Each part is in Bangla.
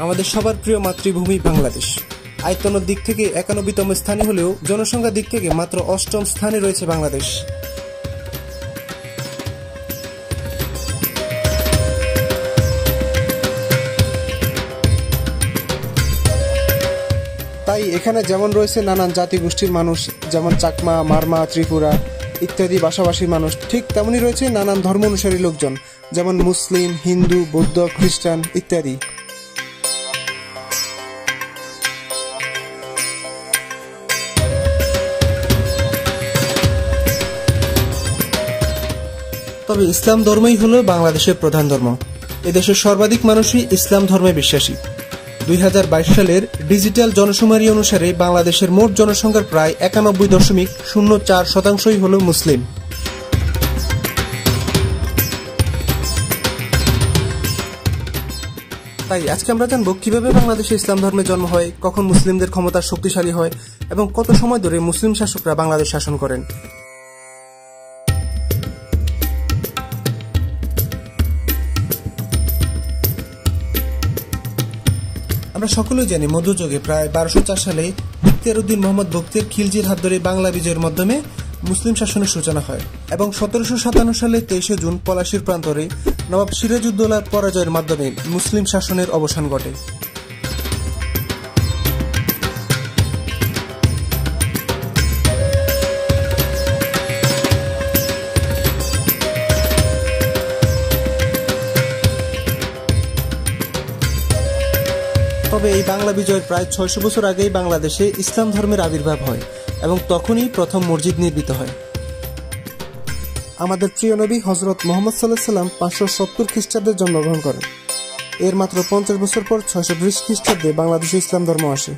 আমাদের সবার প্রিয় মাতৃভূমি বাংলাদেশ আয়তনের দিক থেকে 91তম স্থানে হলেও জনসংখ্যার দিক থেকে মাত্র 8ম স্থানে রয়েছে বাংলাদেশ। তাই এখানে যেমন রয়েছে নানান জাতিগোষ্ঠীর মানুষ, যেমন চাকমা, মারমা, ত্রিপুরা ইত্যাদি ভাষাভাষীর মানুষ, ঠিক তেমনই রয়েছে নানান ধর্ম অনুসারী লোকজন, যেমন মুসলিম, হিন্দু, বৌদ্ধ, খ্রিস্টান ইত্যাদি। তবে ইসলাম ধর্মই হলো বাংলাদেশের প্রধান ধর্ম। এদেশের সর্বাধিক মানুষই ইসলাম ধর্মে বিশ্বাসী। 2022 সালের ডিজিটাল জনশুমারি অনুসারে বাংলাদেশের মোট জনসংখ্যার প্রায় 91.04% হল মুসলিম। তাই আজকে আমরা জানবো কিভাবে বাংলাদেশে ইসলাম ধর্মের জন্ম হয়, কখন মুসলিমদের ক্ষমতা শক্তিশালী হয় এবং কত সময় ধরে মুসলিম শাসকরা বাংলাদেশ শাসন করেন। আমরা সকলেই জানি মধ্যযুগে প্রায় 1204 সালে ইখতিয়ার উদ্দিন মোহাম্মদ বখতিয়ার খিলজির হাত ধরে বাংলা বিজয়ের মাধ্যমে মুসলিম শাসনের সূচনা হয় এবং 1757 সালে 23 জুন পলাশীর প্রান্তরে নবাব সিরাজউদ্দৌলার পরাজয়ের মাধ্যমে মুসলিম শাসনের অবসান ঘটে। তবে এই বাংলা বিজয়ের প্রায় 600 বছর আগেই বাংলাদেশে ইসলাম ধর্মের আবির্ভাব হয় এবং তখনই প্রথম মসজিদ নির্মিত হয়। আমাদের প্রিয় নবী হযরত মুহাম্মদ সাল্লাল্লাহু আলাইহি সাল্লাম 570 খ্রিস্টাব্দে জন্মগ্রহণ করেন। এর মাত্র 50 বছর পর 620 খ্রিস্টাব্দে বাংলাদেশে ইসলাম ধর্ম আসে।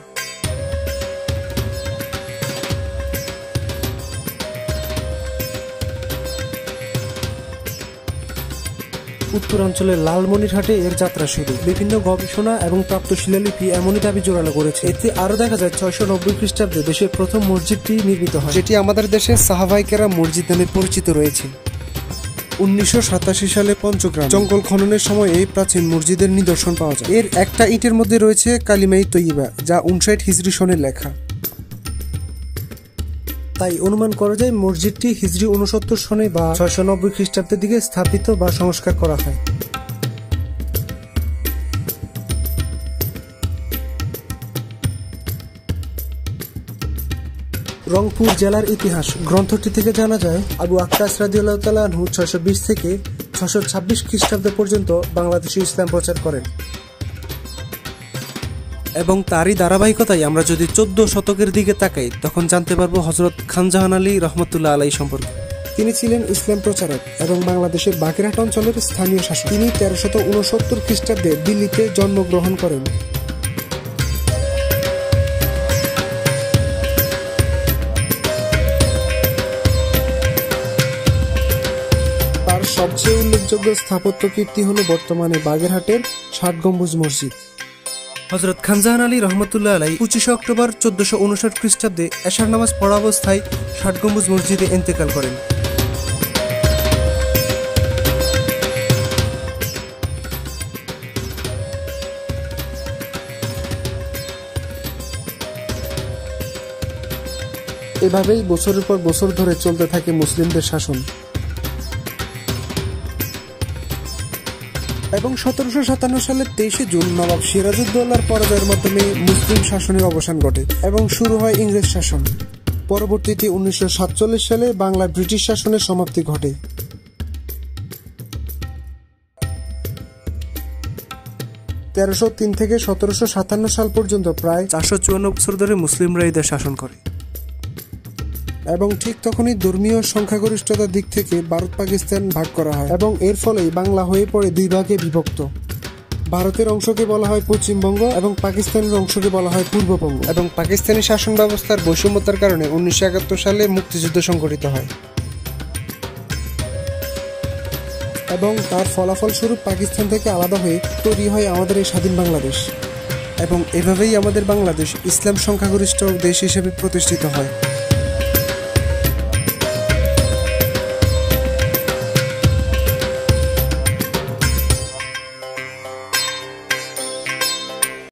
উত্তরাঞ্চলের লালমনিরহাটে এর যাত্রা শুরু। বিভিন্ন গবেষণা এবং প্রাপ্ত শিলালিপি এমনই দাবি জোরালো করেছে। এতে আরো দেখা যায় 690 খ্রিস্টাব্দে দেশের প্রথম মসজিদটি নির্মিত হয়, যেটি আমাদের দেশে সাহাবায়ে কেরাম মসজিদ নামে পরিচিত রয়েছে। 1987 সালে পঞ্চগ্রাম জঙ্গল খননের সময় এই প্রাচীন মসজিদের নিদর্শন পাওয়া যায়। এর একটা ইটের মধ্যে রয়েছে কালিমায়ে তৈয়্যিবা, যা 59 হিজরি সনে লেখা। তাই অনুমান করা যায় মসজিদটি হিজরি 69 সনে বা 690 খ্রিস্টাব্দের দিকে স্থাপিত বা সংস্কার করা হয়। রংপুর জেলার ইতিহাস গ্রন্থটি থেকে জানা যায় আবু আক্কাস রাদিয়াল্লাহু তাআলা আনহু 620 থেকে 626 খ্রিস্টাব্দ পর্যন্ত বাংলাদেশে ইসলাম প্রচার করেন এবং তারই ধারাবাহিকতায় আমরা যদি 14 শতকের দিকে তাকাই তখন জানতে পারবো হযরত খানজাহান আলী রহমতুল্লাহ আলাইহি সম্পর্কে। তিনি ছিলেন ইসলাম প্রচারক এবং বাংলাদেশের বাগেরহাট অঞ্চলের স্থানীয় শাসক। তিনি 1369 খ্রিস্টাব্দে দিল্লিতে জন্মগ্রহণ করেন। তার সবচেয়ে উল্লেখযোগ্য স্থাপত্য কীর্তি হল বর্তমানে বাগেরহাটের 60 গম্বুজ মসজিদ। হযরত খানজাহান আলী রহমতুল্লাহ আলাইহি 25 অক্টোবর 1459 খ্রিস্টাব্দে এশার নামাজ পড়া অবস্থায় 60 গম্বুজ মসজিদে ইন্তেকাল করেন। এভাবেই বছরের পর বছর ধরে চলতে থাকে মুসলিমদের শাসন এবং 1757 সালের 23 জুন নবাব সিরাজউদ্দৌলার পরাজয়ের মাধ্যমে মুসলিম শাসনের অবসান ঘটে এবং শুরু হয় ইংরেজ শাসন। পরবর্তীতে 1947 সালে বাংলায় ব্রিটিশ শাসনের সমাপ্তি ঘটে। 1303 থেকে 1757 সাল পর্যন্ত প্রায় 454 বছর ধরে মুসলিমরা এই দেশ শাসন করে এবং ঠিক তখনই ধর্মীয় সংখ্যাগরিষ্ঠতার দিক থেকে ভারত পাকিস্তান ভাগ করা হয় এবং এর ফলেই বাংলা হয়ে পড়ে দুই ভাগে বিভক্ত। ভারতের অংশকে বলা হয় পশ্চিমবঙ্গ এবং পাকিস্তানের অংশকে বলা হয় পূর্ববঙ্গ এবং পাকিস্তানি শাসন ব্যবস্থার বৈষম্যতার কারণে 1971 সালে মুক্তিযুদ্ধ সংঘটিত হয় এবং তার ফলাফল স্বরূপ পাকিস্তান থেকে আলাদা হয়ে তৈরি হয় আমাদের এই স্বাধীন বাংলাদেশ এবং এভাবেই আমাদের বাংলাদেশ ইসলাম সংখ্যাগরিষ্ঠ দেশ হিসেবে প্রতিষ্ঠিত হয়।